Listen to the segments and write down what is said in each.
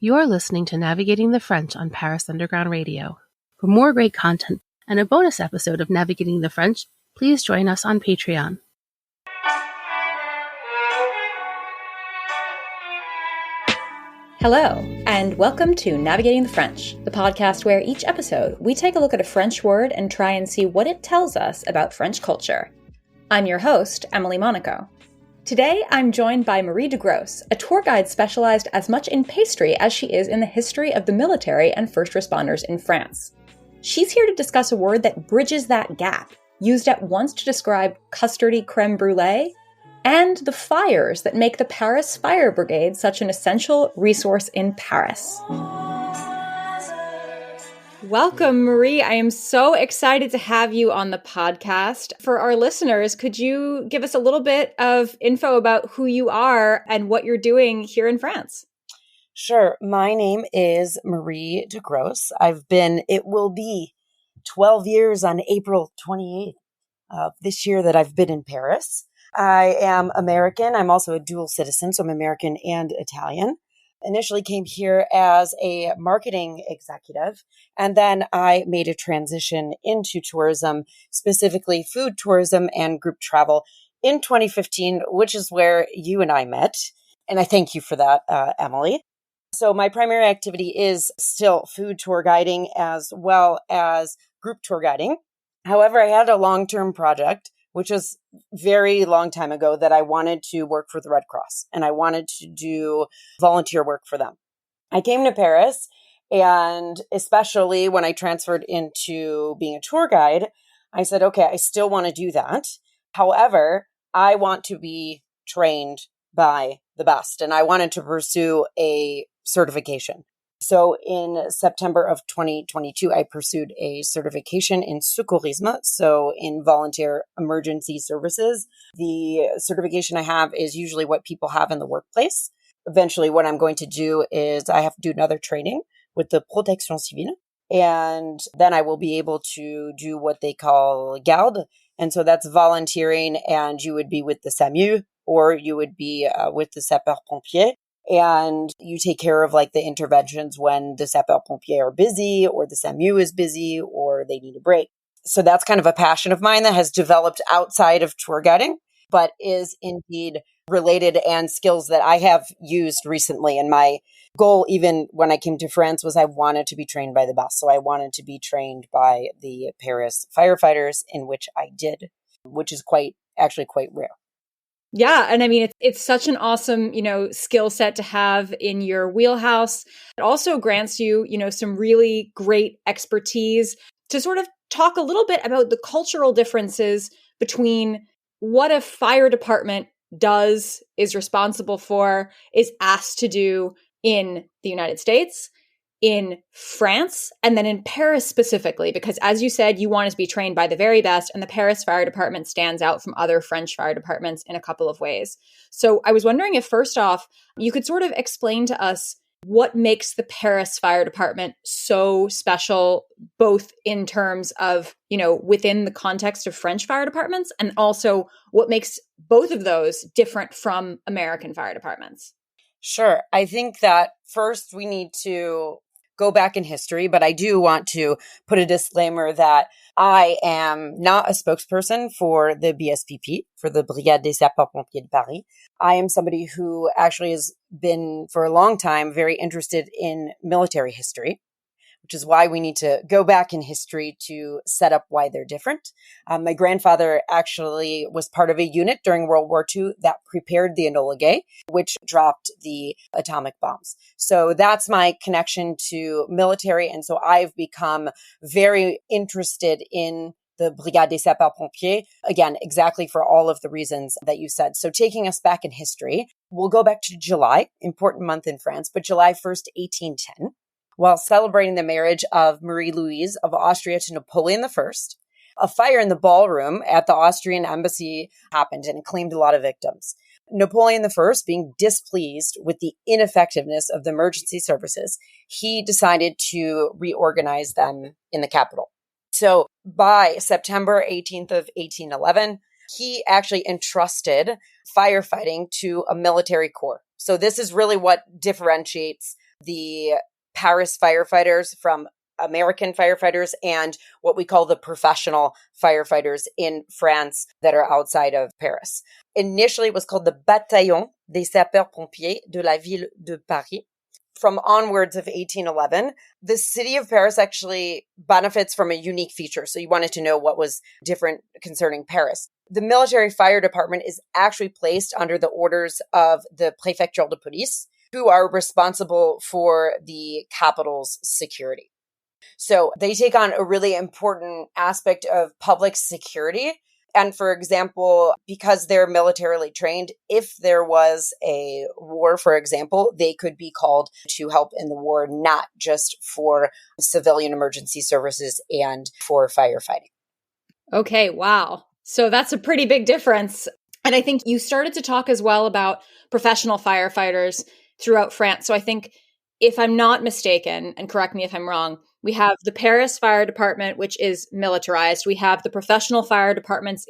You're listening to Navigating the French on Paris Underground Radio. For more great content and a bonus episode of Navigating the French, please join us on Patreon. Hello, and welcome to Navigating the French, the podcast where each episode we take a look at a French word and try and see what it tells us about French culture. I'm your host, Emily Monaco. Today, I'm joined by Marie DeGross, a tour guide specialized as much in pastry as she is in the history of the military and first responders in France. She's here to discuss a word that bridges that gap, used at once to describe custardy creme brulee, and the fires that make the Paris Fire Brigade such an essential resource in Paris. Welcome, Marie. I am so excited to have you on the podcast. For our listeners, could you give us a little bit of info about who you are and what you're doing here in France? Sure. My name is Marie DeGross. It will be 12 years on April 28th of this year that I've been in Paris. I am American. I'm also a dual citizen, so I'm American and Italian. Initially came here as a marketing executive, and then I made a transition into tourism, specifically food tourism and group travel in 2015, which is where you and I met. And I thank you for that, Emily. So my primary activity is still food tour guiding as well as group tour guiding. However, I had a long-term project, which was very long time ago, that I wanted to work for the Red Cross and I wanted to do volunteer work for them. I came to Paris, and especially when I transferred into being a tour guide, I said, okay, I still want to do that. However, I want to be trained by the best, and I wanted to pursue a certification. So in September of 2022, I pursued a certification in secourisme, so in volunteer emergency services. The certification I have is usually what people have in the workplace. Eventually, what I'm going to do is I have to do another training with the protection civile, and then I will be able to do what they call garde. And so that's volunteering, and you would be with the SAMU, or you would be with the sapeurs-pompiers. And you take care of like the interventions when the sapeurs-pompiers are busy or the SAMU is busy or they need a break. So that's kind of a passion of mine that has developed outside of tour guiding, but is indeed related and skills that I have used recently. And my goal, even when I came to France, was I wanted to be trained by the best. So I wanted to be trained by the Paris firefighters, in which I did, which is quite rare. Yeah. And I mean, it's such an awesome, skill set to have in your wheelhouse. It also grants you, some really great expertise to sort of talk a little bit about the cultural differences between what a fire department does, is responsible for, is asked to do in the United States, in France, and then in Paris specifically, because as you said, you want to be trained by the very best, and the Paris Fire Department stands out from other French fire departments in a couple of ways. So I was wondering if, first off, you could sort of explain to us what makes the Paris Fire Department so special, both in terms of, within the context of French fire departments, and also what makes both of those different from American fire departments. Sure. I think that first we need to go back in history, but I do want to put a disclaimer that I am not a spokesperson for the BSPP, for the Brigade des Sapeurs-Pompiers de Paris. I am somebody who actually has been for a long time very interested in military history, which is why we need to go back in history to set up why they're different. My grandfather actually was part of a unit during World War II that prepared the Enola Gay, which dropped the atomic bombs. So that's my connection to military. And so I've become very interested in the Brigade des Sapeurs-Pompiers, again, exactly for all of the reasons that you said. So taking us back in history, we'll go back to July, important month in France, but July 1st, 1810. While celebrating the marriage of Marie-Louise of Austria to Napoleon I, a fire in the ballroom at the Austrian embassy happened and it claimed a lot of victims. Napoleon I, being displeased with the ineffectiveness of the emergency services, he decided to reorganize them in the capital. So by September 18th of 1811, he actually entrusted firefighting to a military corps. So this is really what differentiates the Paris firefighters from American firefighters and what we call the professional firefighters in France that are outside of Paris. Initially, it was called the Bataillon des sapeurs-pompiers de la ville de Paris. From onwards of 1811, the city of Paris actually benefits from a unique feature. So you wanted to know what was different concerning Paris. The military fire department is actually placed under the orders of the Préfecture de Police, who are responsible for the capital's security. So they take on a really important aspect of public security. And for example, because they're militarily trained, if there was a war, for example, they could be called to help in the war, not just for civilian emergency services and for firefighting. Okay, wow. So that's a pretty big difference. And I think you started to talk as well about professional firefighters throughout France. So I think, if I'm not mistaken, and correct me if I'm wrong, we have the Paris Fire Department, which is militarized. We have the professional fire departments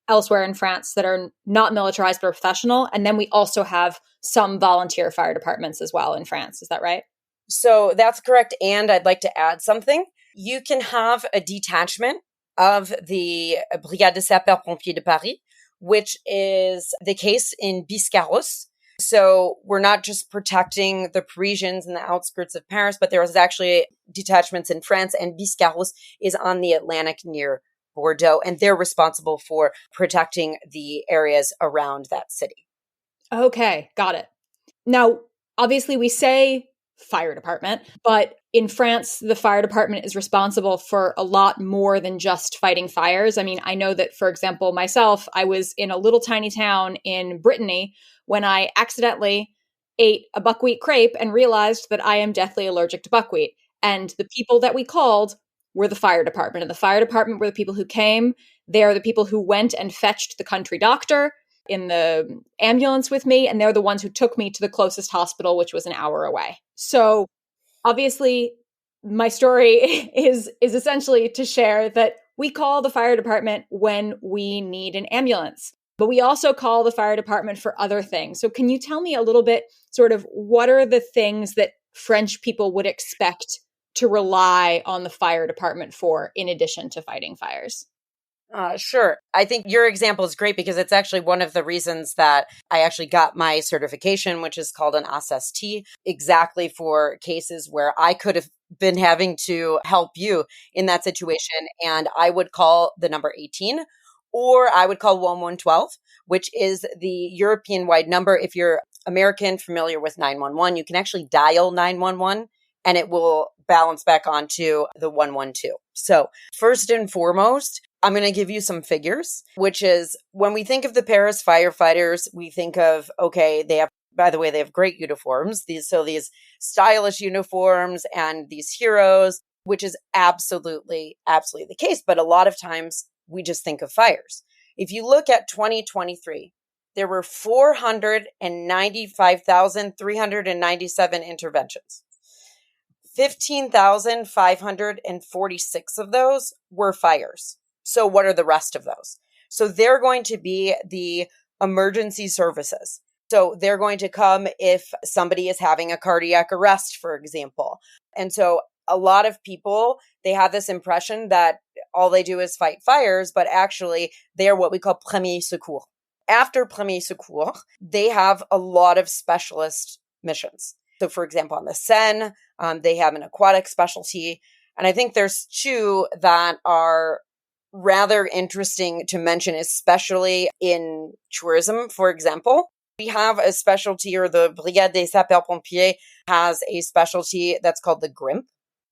elsewhere in France that are not militarized but professional. And then we also have some volunteer fire departments as well in France. Is that right? So that's correct. And I'd like to add something. You can have a detachment of the Brigade des sapeurs-pompiers de Paris, which is the case in Biscarrosse. So we're not just protecting the Parisians in the outskirts of Paris, but there is actually detachments in France, and Biscarrosse is on the Atlantic near Bordeaux, and they're responsible for protecting the areas around that city. Okay, got it. Now, obviously we say fire department, but in France, the fire department is responsible for a lot more than just fighting fires. I mean, I know that, for example, myself, I was in a little tiny town in Brittany when I accidentally ate a buckwheat crepe and realized that I am deathly allergic to buckwheat. And the people that we called were the fire department. And the fire department were the people who came. They are the people who went and fetched the country doctor in the ambulance with me. And they're the ones who took me to the closest hospital, which was an hour away. So obviously, my story is essentially to share that we call the fire department when we need an ambulance, but we also call the fire department for other things. So can you tell me a little bit, sort of, what are the things that French people would expect to rely on the fire department for in addition to fighting fires? Sure. I think your example is great because it's actually one of the reasons that I actually got my certification, which is called an SST, exactly for cases where I could have been having to help you in that situation. And I would call the number 18, or I would call 1112, which is the European-wide number. If you're American, familiar with 911, you can actually dial 911 and it will balance back onto the 112. So first and foremost, I'm going to give you some figures, which is when we think of the Paris firefighters, we think of, okay, they have great uniforms. These stylish uniforms and these heroes, which is absolutely the case. But a lot of times we just think of fires. If you look at 2023, there were 495,397 interventions. 15,546 of those were fires. So what are the rest of those? So they're going to be the emergency services. So they're going to come if somebody is having a cardiac arrest, for example. And so a lot of people, they have this impression that all they do is fight fires, but actually they are what we call premier secours. After premier secours, they have a lot of specialist missions. So for example, on the Seine, they have an aquatic specialty. And I think there's two that are rather interesting to mention, especially in tourism, for example. We have a specialty, or the Brigade des sapeurs-pompiers has a specialty that's called the GRIMP.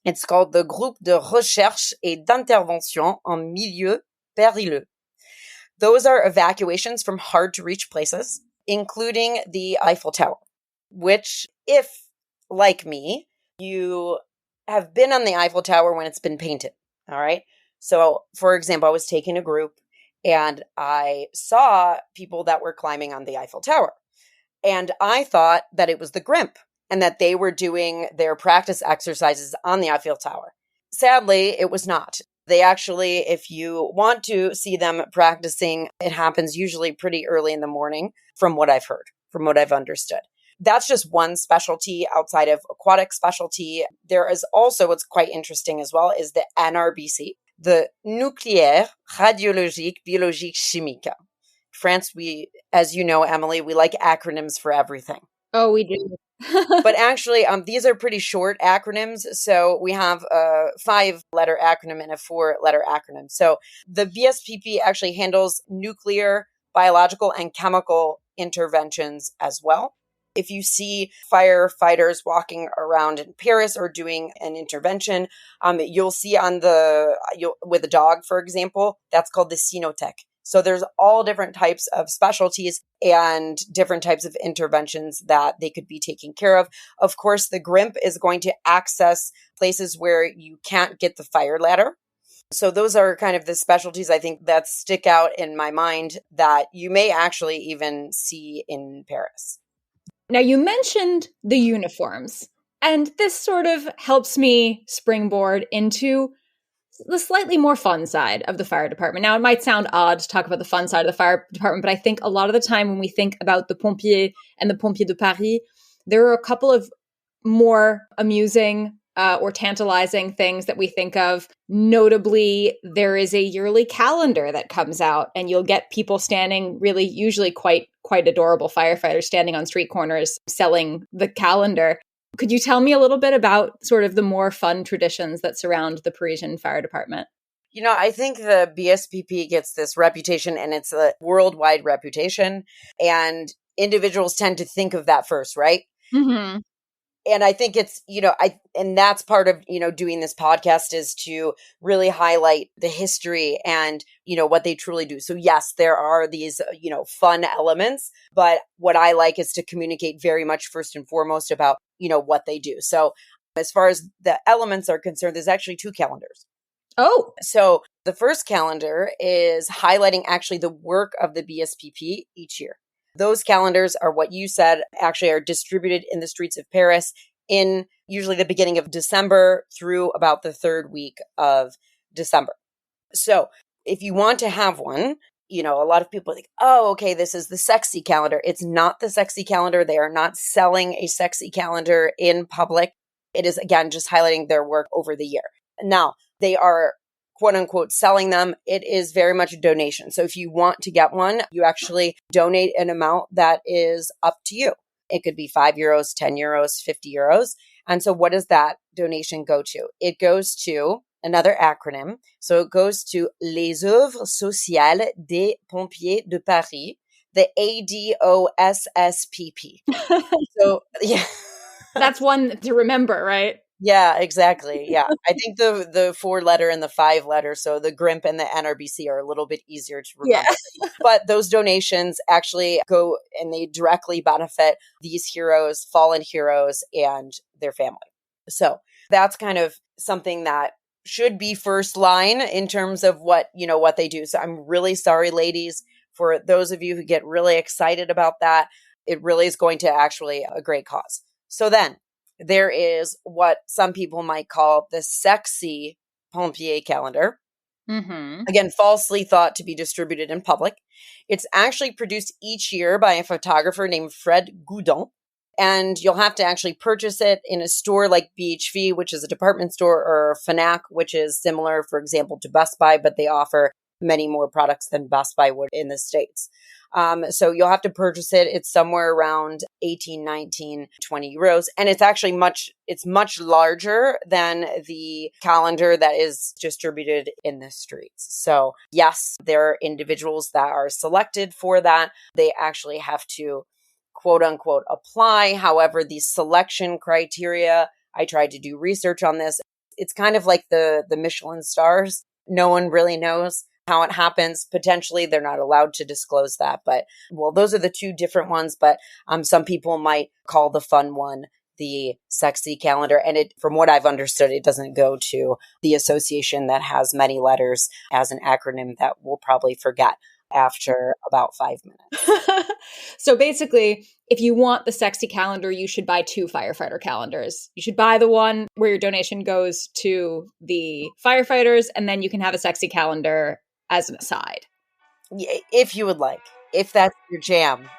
It's called the Groupe de Recherche et d'Intervention en Milieu Périlleux. Those are evacuations from hard-to-reach places, including the Eiffel Tower, which, if, like me, you have been on the Eiffel Tower when it's been painted, all right? So, for example, I was taking a group and I saw people that were climbing on the Eiffel Tower. And I thought that it was the GRIMP and that they were doing their practice exercises on the Eiffel Tower. Sadly, it was not. They actually, if you want to see them practicing, it happens usually pretty early in the morning, from what I've heard, from what I've understood. that's just one specialty outside of aquatic specialty. There is also, what's quite interesting as well, is the NRBC, the Nucléaire, Radiologique, Biologique, Chimique. France, we, as you know, Emily, we like acronyms for everything. Oh, we do. But actually, these are pretty short acronyms. So we have a 5-letter acronym and a 4-letter acronym. So the BSPP actually handles nuclear, biological, and chemical interventions as well. If you see firefighters walking around in Paris or doing an intervention, you'll see with a dog, for example, that's called the Cynotech. So there's all different types of specialties and different types of interventions that they could be taking care of. Of course, the GRIMP is going to access places where you can't get the fire ladder. So those are kind of the specialties I think that stick out in my mind that you may actually even see in Paris. Now, you mentioned the uniforms, and this sort of helps me springboard into the slightly more fun side of the fire department. Now, it might sound odd to talk about the fun side of the fire department, but I think a lot of the time when we think about the pompiers and the pompiers de Paris, there are a couple of more amusing or tantalizing things that we think of. Notably, there is a yearly calendar that comes out, and you'll get people standing, really usually quite adorable firefighters standing on street corners selling the calendar. Could you tell me a little bit about sort of the more fun traditions that surround the Parisian fire department? You know, I think the BSPP gets this reputation, and it's a worldwide reputation, and individuals tend to think of that first, right? Mm-hmm. And I think it's, and that's part of, doing this podcast is to really highlight the history and, what they truly do. So yes, there are these, fun elements, but what I like is to communicate very much first and foremost about, what they do. So as far as the elements are concerned, there's actually 2 calendars. Oh, so the first calendar is highlighting actually the work of the BSPP each year. Those calendars are what you said, actually are distributed in the streets of Paris in usually the beginning of December through about the 3rd week of December. So if you want to have one, a lot of people think, oh, okay, this is the sexy calendar. It's not the sexy calendar. They are not selling a sexy calendar in public. It is, again, just highlighting their work over the year. Now, they are quote unquote selling them. It is very much a donation. So if you want to get one, you actually donate an amount that is up to you. It could be €5, €10, €50. And so what does that donation go to? It goes to another acronym. So it goes to Les Œuvres Sociales des Pompiers de Paris, the ADOSSPP. So yeah. That's one to remember, right? Yeah, exactly. Yeah. I think the 4-letter and the 5-letter, so the GRIMP and the NRBC are a little bit easier to remember. Yeah. But those donations actually go and they directly benefit these heroes, fallen heroes, and their family. So that's kind of something that should be first line in terms of what they do. So I'm really sorry, ladies, for those of you who get really excited about that. It really is going to actually a great cause. So then, there is what some people might call the sexy pompier calendar. Mm-hmm. Again, falsely thought to be distributed in public. It's actually produced each year by a photographer named Fred Goudon. And you'll have to actually purchase it in a store like BHV, which is a department store, or Fnac, which is similar, for example, to Best Buy, but they offer many more products than Best Buy would in the States. So you'll have to purchase it. It's somewhere around 18, 19, 20 euros. And it's actually much larger than the calendar that is distributed in the streets. So yes, there are individuals that are selected for that. They actually have to quote unquote apply. However, the selection criteria, I tried to do research on this. It's kind of like the Michelin stars. No one really knows how it happens. Potentially, they're not allowed to disclose that. But, well, those are the 2 different ones. But some people might call the fun one the sexy calendar. And it, from what I've understood, it doesn't go to the association that has many letters as an acronym that we'll probably forget after about 5 minutes. So basically, if you want the sexy calendar, you should buy 2 firefighter calendars. You should buy the one where your donation goes to the firefighters, and then you can have a sexy calendar as an aside. If you would like, if that's your jam.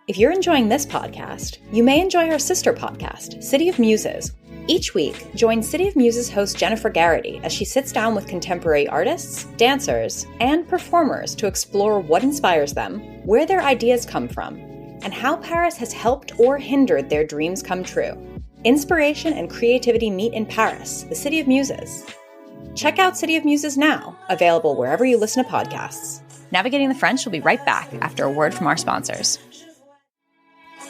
If you're enjoying this podcast, you may enjoy our sister podcast, City of Muses. Each week, join City of Muses host Jennifer Garrity as she sits down with contemporary artists, dancers, and performers to explore what inspires them, where their ideas come from, and how Paris has helped or hindered their dreams come true. Inspiration and creativity meet in Paris, the City of Muses. Check out City of Muses now, available wherever you listen to podcasts. Navigating the French will be right back after a word from our sponsors.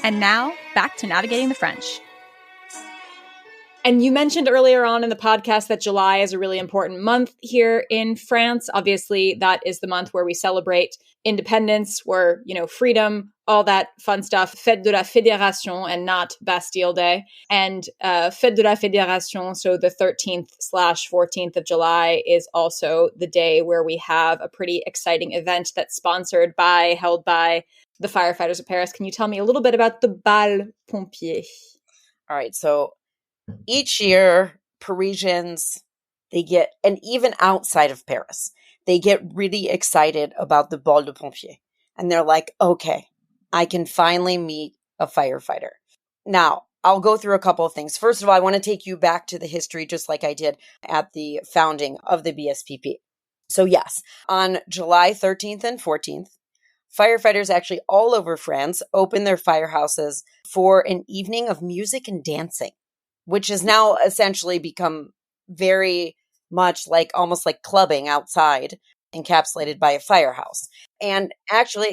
And now, back to Navigating the French. And you mentioned earlier on in the podcast that July is a really important month here in France. Obviously, that is the month where we celebrate independence, where, freedom, all that fun stuff. Fête de la Fédération and not Bastille Day. And Fête de la Fédération, so the 13th/14th of July, is also the day where we have a pretty exciting event that's held by the firefighters of Paris. Can you tell me a little bit about the Bal Pompier? All right. So each year, Parisians, they get, and even outside of Paris, they get really excited about the Bal de Pompier. And they're like, okay, I can finally meet a firefighter. Now, I'll go through a couple of things. First of all, I want to take you back to the history, just like I did at the founding of the BSPP. So yes, on July 13th and 14th, firefighters actually all over France open their firehouses for an evening of music and dancing, which has now essentially become very much like almost like clubbing outside, encapsulated by a firehouse. And actually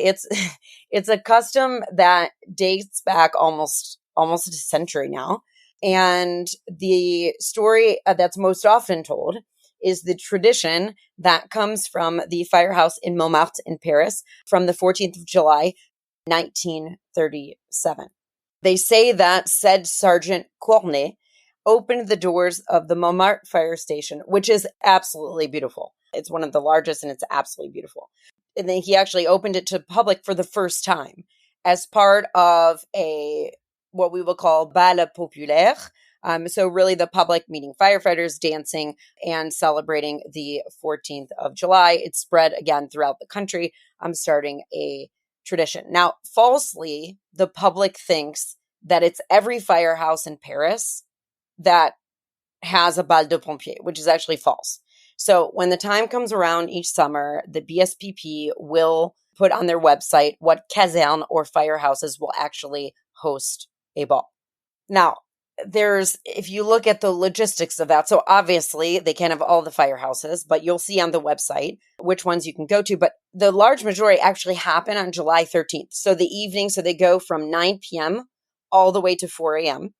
it's a custom that dates back almost a century now. And the story that's most often told is the tradition that comes from the firehouse in Montmartre in Paris from the 14th of July, 1937. They say that said Sergeant Cornet opened the doors of the Montmartre fire station, which is absolutely beautiful. It's one of the largest and it's absolutely beautiful. And then he actually opened it to public for the first time as part of what we will call bal populaire. So really the public meeting firefighters, dancing, and celebrating the 14th of July. It's spread again throughout the country. I'm starting a tradition. Now, falsely, the public thinks that it's every firehouse in Paris that has a bal de pompier, which is actually false. So when the time comes around each summer, the BSPP will put on their website what caserne or firehouses will actually host a ball. Now, if you look at the logistics of that, so obviously they can't have all the firehouses, but you'll see on the website which ones you can go to. But the large majority actually happen on July 13th. So the evening, so they go from 9 p.m. all the way to 4 a.m.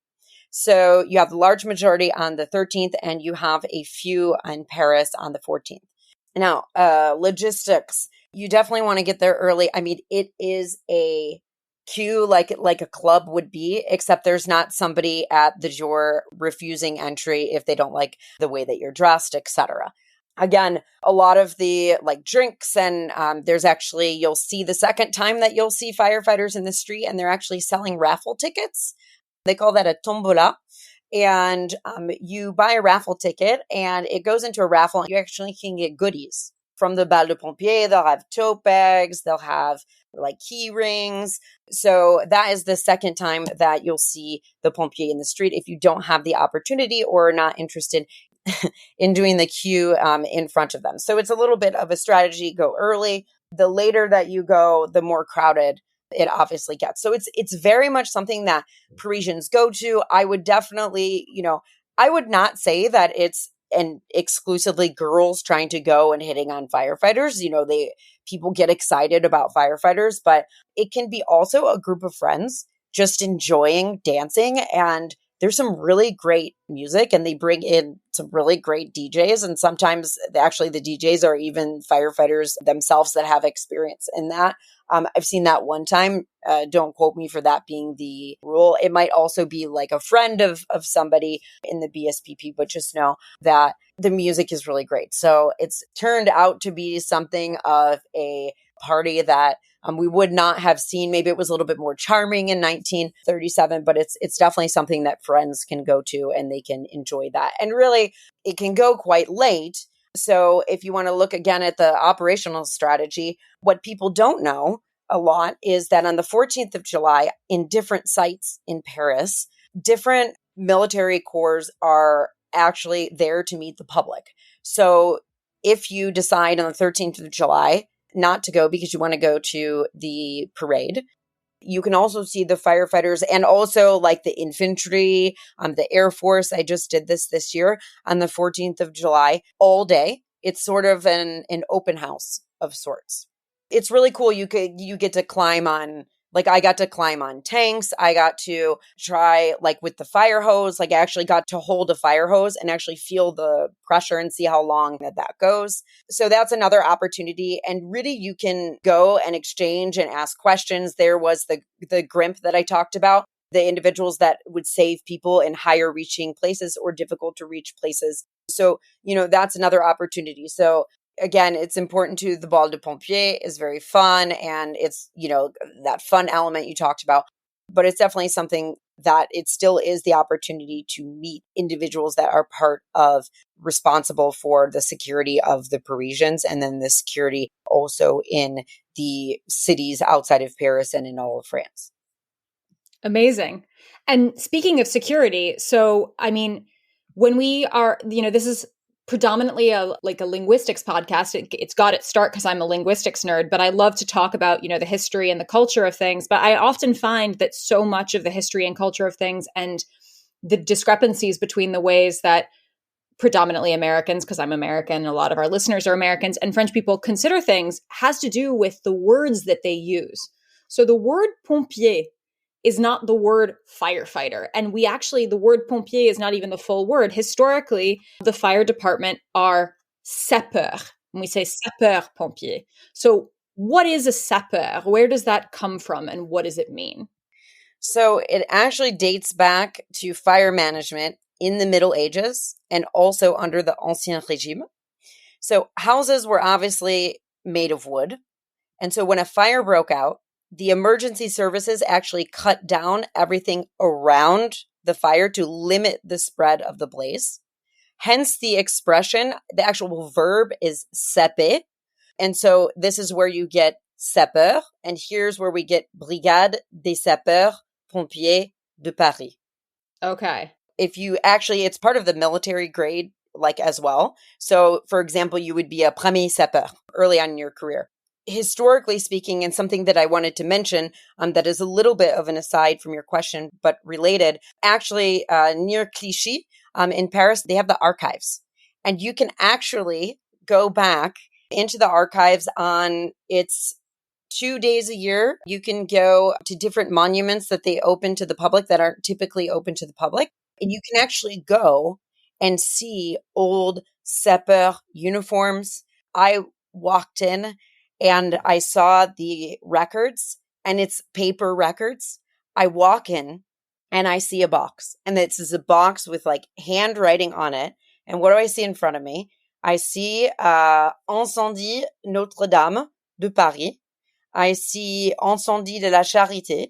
So you have the large majority on the 13th and you have a few in Paris on the 14th. Now, logistics, you definitely want to get there early. I mean, it is a queue like a club would be, except there's not somebody at the door refusing entry if they don't like the way that you're dressed, etc. Again, a lot of the drinks and there's actually, you'll see the second time that you'll see firefighters in the street and they're actually selling raffle tickets. They call that a tombola. And you buy a raffle ticket and it goes into a raffle and you actually can get goodies from the Bal de Pompier. They'll have tote bags, they'll have key rings. So that is the second time that you'll see the pompier in the street if you don't have the opportunity or are not interested in doing the queue in front of them. So it's a little bit of a strategy. Go early. The later that you go, the more crowded it obviously gets. So it's very much something that Parisians go to. I would definitely, I would not say that it's exclusively girls trying to go and hitting on firefighters. People get excited about firefighters, but it can be also a group of friends just enjoying dancing. And there's some really great music and they bring in some really great DJs. And sometimes actually the DJs are even firefighters themselves that have experience in that. I've seen that one time. Don't quote me for that being the rule. It might also be like a friend of somebody in the BSPP, but just know that the music is really great. So it's turned out to be something of a party that we would not have seen. Maybe it was a little bit more charming in 1937, but it's definitely something that friends can go to and they can enjoy that. And really, it can go quite late. So if you want to look again at the operational strategy, what people don't know a lot is that on the 14th of July, in different sites in Paris, different military corps are actually there to meet the public. So if you decide on the 13th of July not to go because you want to go to the parade, you can also see the firefighters and also like the infantry, the Air Force. I just did this year on the 14th of July all day. It's sort of an open house of sorts. It's really cool. You get to climb on, like I got to climb on tanks. I got to try like with the fire hose, like I actually got to hold a fire hose and actually feel the pressure and see how long that goes. So that's another opportunity. And really you can go and exchange and ask questions. There was the GRIMP that I talked about, the individuals that would save people in higher reaching places or difficult to reach places. So, that's another opportunity. So again, it's important to the bal de pompier is very fun. And it's, that fun element you talked about, but it's definitely something that it still is the opportunity to meet individuals that are part of responsible for the security of the Parisians and then the security also in the cities outside of Paris and in all of France. Amazing. And speaking of security, so, I mean, when we are, this is predominantly a linguistics podcast. It's got its start because I'm a linguistics nerd, but I love to talk about, the history and the culture of things. But I often find that so much of the history and culture of things and the discrepancies between the ways that predominantly Americans, because I'm American, a lot of our listeners are Americans, and French people consider things has to do with the words that they use. So the word pompier is not the word firefighter. And the word pompier is not even the full word. Historically, the fire department are sapeurs. When we say sapeur pompier. So what is a sapeur? Where does that come from? And what does it mean? So it actually dates back to fire management in the Middle Ages and also under the Ancien Régime. So houses were obviously made of wood. And so when a fire broke out, the emergency services actually cut down everything around the fire to limit the spread of the blaze. Hence the expression, the actual verb is saper. And so this is where you get sapeur. And here's where we get Brigade des Sapeurs Pompiers de Paris. Okay. It's part of the military grade, like as well. So for example, you would be a premier sapeur early on in your career. Historically speaking, and something that I wanted to mention that is a little bit of an aside from your question, but related, actually near Clichy in Paris, they have the archives. And you can actually go back into the archives on its 2 days a year. You can go to different monuments that they open to the public that aren't typically open to the public. And you can actually go and see old sapeur uniforms. I walked in and I saw the records, and it's paper records. I walk in and I see a box, and this is a box with like handwriting on it. And what do I see in front of me? I see Incendie Notre Dame de Paris. I see Incendie de la Charité.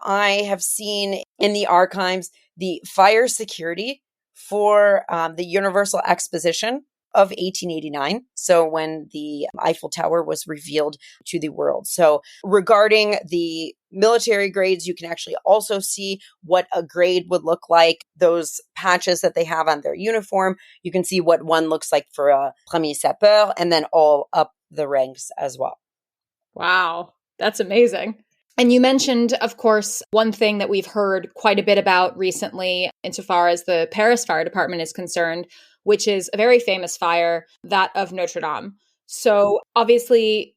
I have seen in the archives the fire security for the Universal Exposition of 1889. So when the Eiffel Tower was revealed to the world. So regarding the military grades, you can actually also see what a grade would look like. Those patches that they have on their uniform, you can see what one looks like for a premier sapeur and then all up the ranks as well. Wow, that's amazing. And you mentioned, of course, one thing that we've heard quite a bit about recently, insofar as the Paris Fire Department is concerned, which is a very famous fire, that of Notre Dame. So obviously,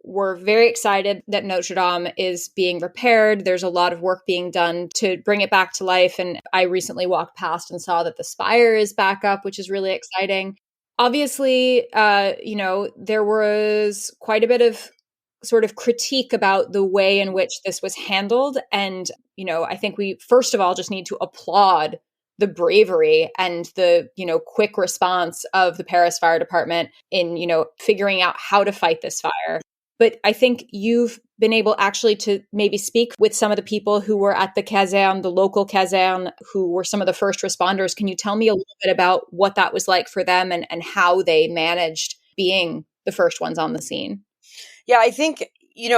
we're very excited that Notre Dame is being repaired. There's a lot of work being done to bring it back to life. And I recently walked past and saw that the spire is back up, which is really exciting. Obviously, there was quite a bit of sort of critique about the way in which this was handled. And, I think we, first of all, just need to applaud the bravery and the, quick response of the Paris Fire Department in, figuring out how to fight this fire. But I think you've been able actually to maybe speak with some of the people who were at the caserne, the local caserne, who were some of the first responders. Can you tell me a little bit about what that was like for them and how they managed being the first ones on the scene? Yeah, I think,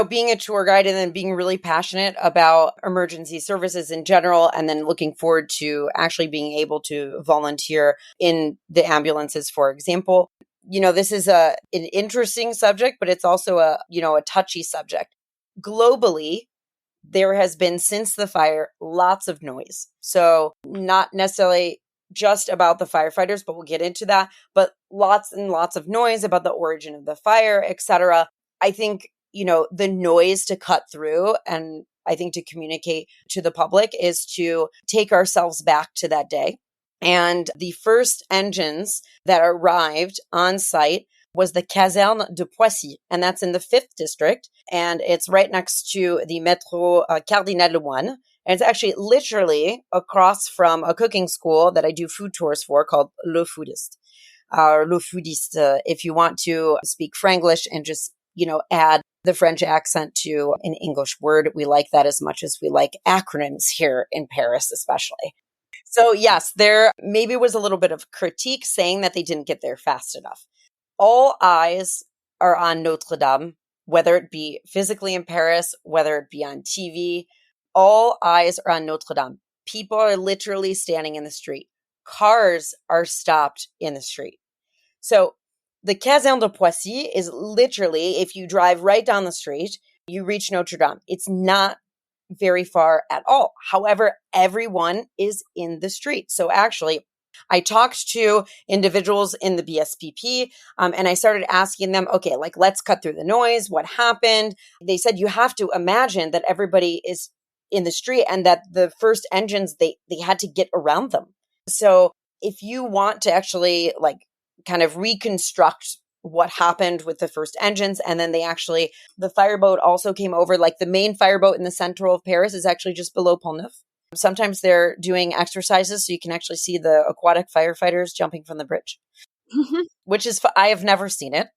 being a tour guide and then being really passionate about emergency services in general, and then looking forward to actually being able to volunteer in the ambulances, for example. This is an interesting subject, but it's also a touchy subject. Globally, there has been, since the fire, lots of noise. So not necessarily just about the firefighters, but we'll get into that, but lots and lots of noise about the origin of the fire, etc. I think, the noise to cut through, and I think to communicate to the public, is to take ourselves back to that day. And the first engines that arrived on site was the Caserne de Poissy, and that's in the 5th district, and it's right next to the Metro Cardinal 1, and it's actually literally across from a cooking school that I do food tours for called Le Foodiste, or Le Foodiste, if you want to speak Franglish and just, add the French accent to an English word. We like that as much as we like acronyms here in Paris, especially. So yes, there maybe was a little bit of critique saying that they didn't get there fast enough. All eyes are on Notre Dame, whether it be physically in Paris, whether it be on TV. All eyes are on Notre Dame. People are literally standing in the street. Cars are stopped in the street. So the Caserne de Poissy is literally, if you drive right down the street, you reach Notre Dame. It's not very far at all. However, everyone is in the street. So actually, I talked to individuals in the BSPP, and I started asking them, okay, let's cut through the noise. What happened? They said, you have to imagine that everybody is in the street and that the first engines, they had to get around them. So if you want to actually kind of reconstruct what happened with the first engines, and then the fireboat also came over, the main fireboat in the center of Paris is actually just below Pont Neuf. Sometimes they're doing exercises so you can actually see the aquatic firefighters jumping from the bridge, which is, I have never seen it.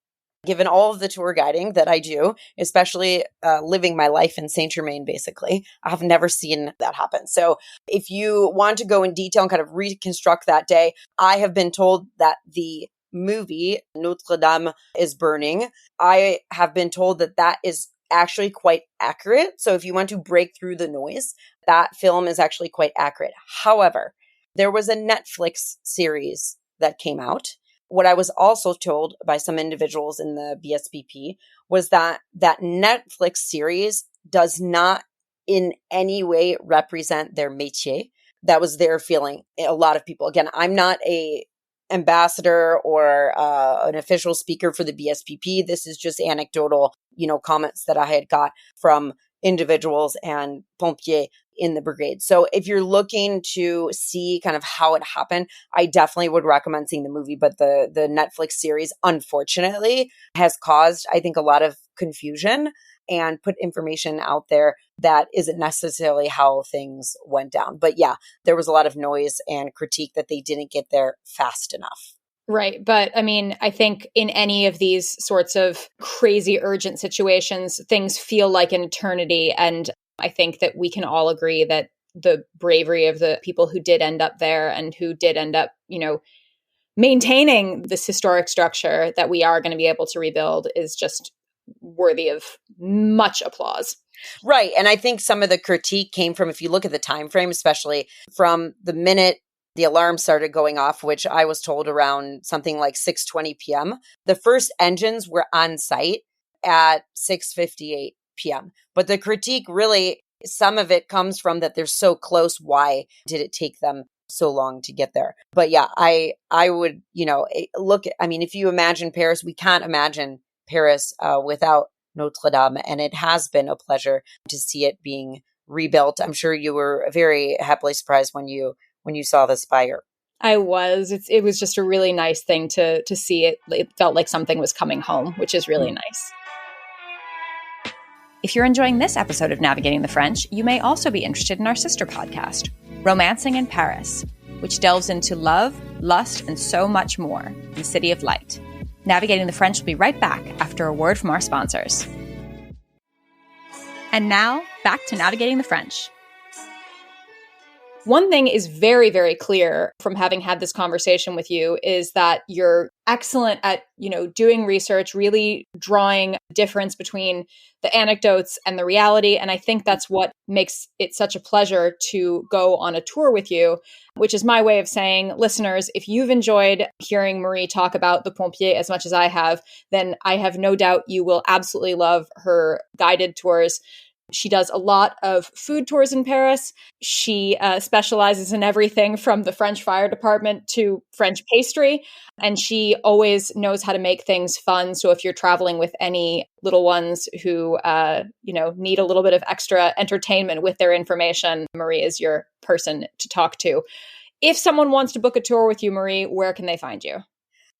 Given all of the tour guiding that I do, especially living my life in Saint-Germain, basically, I have never seen that happen. So if you want to go in detail and kind of reconstruct that day, I have been told that the movie Notre Dame is burning. I have been told that that is actually quite accurate. So if you want to break through the noise, that film is actually quite accurate. However, there was a Netflix series that came out. What I was also told by some individuals in the BSPP was that that Netflix series does not in any way represent their métier. That was their feeling. A lot of people, again, I'm not a ambassador or an official speaker for the BSPP. This is just anecdotal, comments that I had got from individuals and pompiers in the brigade. So if you're looking to see kind of how it happened, I definitely would recommend seeing the movie. But the Netflix series, unfortunately, has caused, I think, a lot of confusion and put information out there that isn't necessarily how things went down. But yeah, there was a lot of noise and critique that they didn't get there fast enough. Right. But I mean, I think in any of these sorts of crazy urgent situations, things feel like an eternity. And I think that we can all agree that the bravery of the people who did end up there and who did end up, maintaining this historic structure that we are going to be able to rebuild is just worthy of much applause. Right. And I think some of the critique came from, if you look at the time frame, especially from the minute the alarm started going off, which I was told around something like 6:20 p.m. The first engines were on site at 6:58 p.m. But the critique really, some of it comes from that they're so close. Why did it take them so long to get there? But yeah, I would, look, if you imagine Paris, we can't imagine Paris without Notre Dame. And it has been a pleasure to see it being rebuilt. I'm sure you were very happily surprised when you saw the spire. I was. It was just a really nice thing to see it. It felt like something was coming home, which is really nice. If you're enjoying this episode of Navigating the French, you may also be interested in our sister podcast, Romancing in Paris, which delves into love, lust, and so much more in the City of Light. Navigating the French will be right back after a word from our sponsors. And now, back to Navigating the French. One thing is very, very clear from having had this conversation with you is that you're excellent at, doing research, really drawing difference between the anecdotes and the reality. And I think that's what makes it such a pleasure to go on a tour with you, which is my way of saying, listeners, if you've enjoyed hearing Marie talk about the Pompier as much as I have, then I have no doubt you will absolutely love her guided tours. She does a lot of food tours in Paris. She specializes in everything from the French fire department to French pastry. And she always knows how to make things fun. So if you're traveling with any little ones who, need a little bit of extra entertainment with their information, Marie is your person to talk to. If someone wants to book a tour with you, Marie, where can they find you?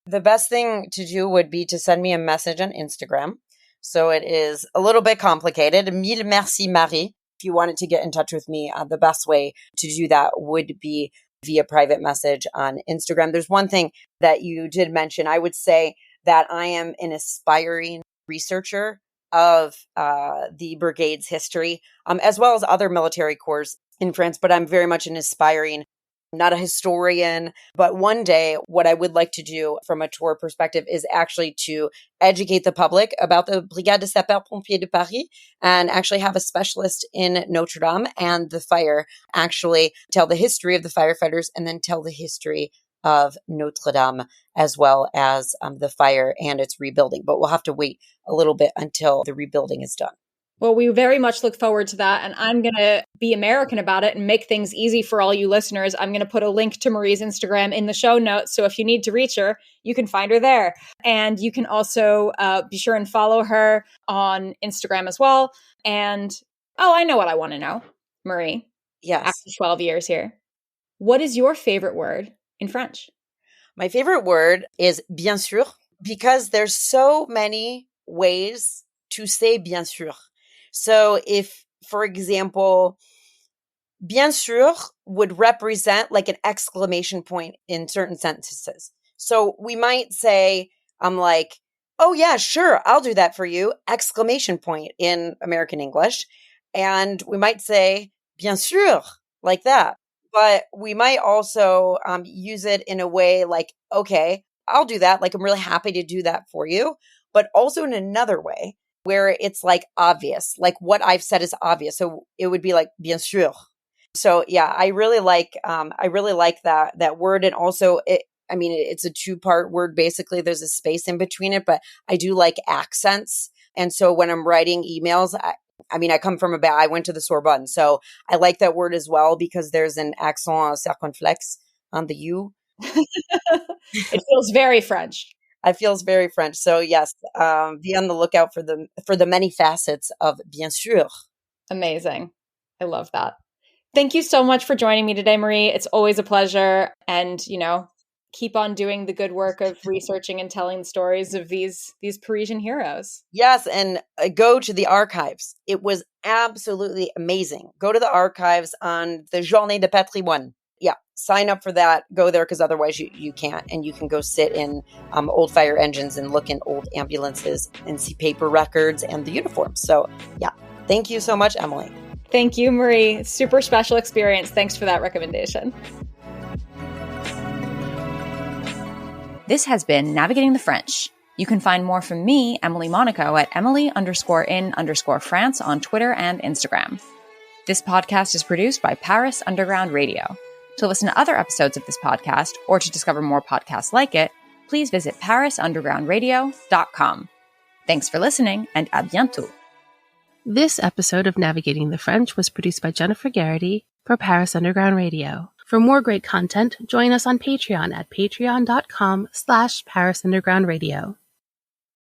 The best thing to do would be to send me a message on Instagram. So it is a little bit complicated. Mille merci, Marie. If you wanted to get in touch with me, the best way to do that would be via private message on Instagram. There's one thing that you did mention. I would say that I am an aspiring researcher of the brigade's history, as well as other military corps in France, but I'm very much an aspiring, not a historian, but one day what I would like to do from a tour perspective is actually to educate the public about the Brigade de Sapeurs-Pompiers de Paris and actually have a specialist in Notre Dame and the fire actually tell the history of the firefighters and then tell the history of Notre Dame as well as the fire and its rebuilding. But we'll have to wait a little bit until the rebuilding is done. Well, we very much look forward to that. And I'm going to be American about it and make things easy for all you listeners. I'm going to put a link to Marie's Instagram in the show notes. So if you need to reach her, you can find her there. And you can also be sure and follow her on Instagram as well. And, I know what I want to know, Marie. Yes. After 12 years here. What is your favorite word in French? My favorite word is bien sûr, because there's so many ways to say bien sûr. So if, for example, bien sûr would represent like an exclamation point in certain sentences. So we might say, I'm like, oh yeah, sure, I'll do that for you, exclamation point in American English. And we might say, bien sûr, like that. But we might also use it in a way like, okay, I'll do that. Like, I'm really happy to do that for you. But also in another way, where it's like obvious, like what I've said is obvious. So it would be like, bien sûr. So yeah, I really like that word. And also it's a 2-part word. Basically, there's a space in between it, but I do like accents. And so when I'm writing emails, I come from I went to the Sorbonne. So I like that word as well because there's an accent circonflexe on the U. It feels very French. It feels very French. So yes, be on the lookout for the many facets of bien sûr. Amazing. I love that. Thank you so much for joining me today, Marie. It's always a pleasure. And, keep on doing the good work of researching and telling the stories of these Parisian heroes. Yes. And go to the archives. It was absolutely amazing. Go to the archives on the Journée de Patrimoine. Yeah, sign up for that. Go there because otherwise you can't. And you can go sit in old fire engines and look in old ambulances and see paper records and the uniforms. So yeah, thank you so much, Emily. Thank you, Marie. Super special experience. Thanks for that recommendation. This has been Navigating the French. You can find more from me, Emily Monaco, at Emily_in_France on Twitter and Instagram. This podcast is produced by Paris Underground Radio. To listen to other episodes of this podcast or to discover more podcasts like it, please visit parisundergroundradio.com. Thanks for listening, and à bientôt. This episode of Navigating the French was produced by Jennifer Garrity for Paris Underground Radio. For more great content, join us on Patreon at patreon.com/Paris Underground Radio.